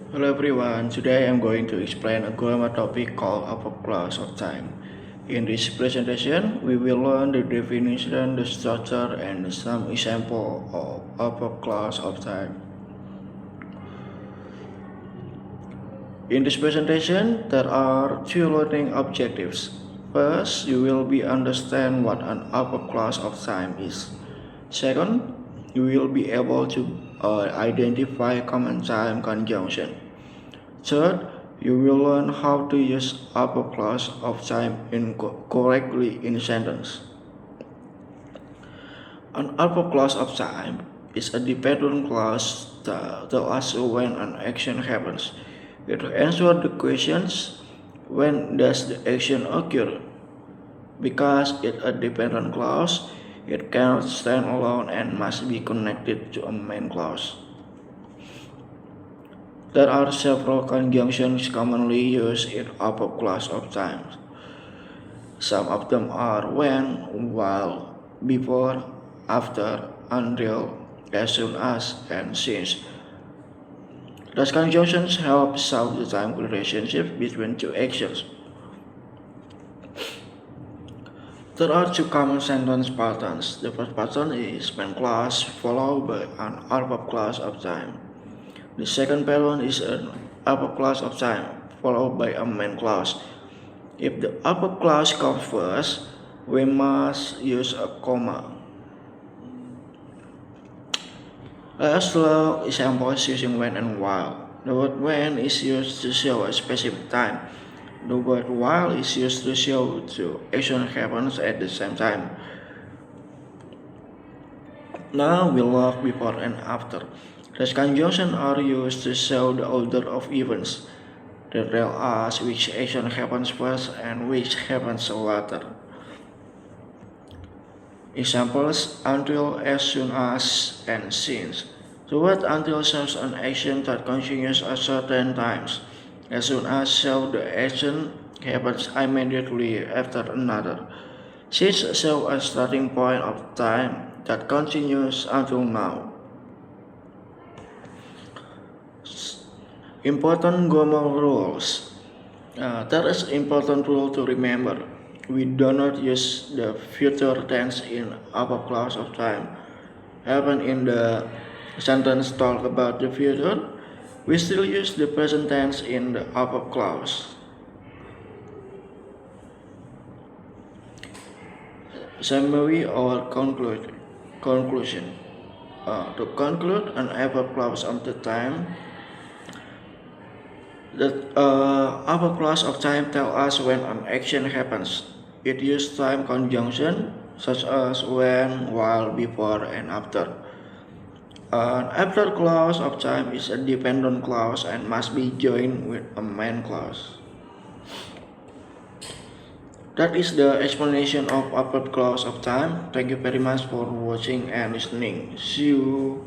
Hello everyone, today I'm going to explain a grammar topic called upper class of time. In this presentation, we will learn the definition, the structure, and some example of upper class of time. In this presentation, there are two learning objectives. First, you will be understand what an upper class of time is. Second, you will be able to identify common time conjunction. Third, you will learn how to use upper class of time correctly in a sentence. An upper class of time is a dependent clause that tells us when an action happens. It answers the questions when does the action occur. Because it's a dependent clause, it cannot stand alone and must be connected to a main clause. There are several conjunctions commonly used in upper class of time. Some of them are when, while, before, after, until, as soon as, and since. Those conjunctions help solve the time relationship between two actions. There are two common sentence patterns. The first pattern is main clause followed by an upper class of time. The second pattern is an upper class of time followed by a main clause. If the upper class comes first, we must use a comma. Let's look examples using when and while. The word when is used to show a specific time. The word while is used to show two actions happens at the same time. Now we look before and after. These conjunctions are used to show the order of events. They tell us which action happens first and which happens later. Examples until, as soon as, and since. The word until shows an action that continues at certain times. As soon as shows the action happens immediately after another. Since shows a starting point of time that continues until now. Important grammar rules. There is important rule to remember. We do not use the future tense in upper class of time. Even in the sentence talk about the future, we still use the present tense in the upper clause. Summary or conclusion. To conclude an upper clause of the time, the upper class of time tells us when an action happens. It uses time conjunction such as when, while, before, and after. An after clause of time is a dependent clause and must be joined with a main clause. That is the explanation of upper clause of time. Thank you very much for watching and listening. See you.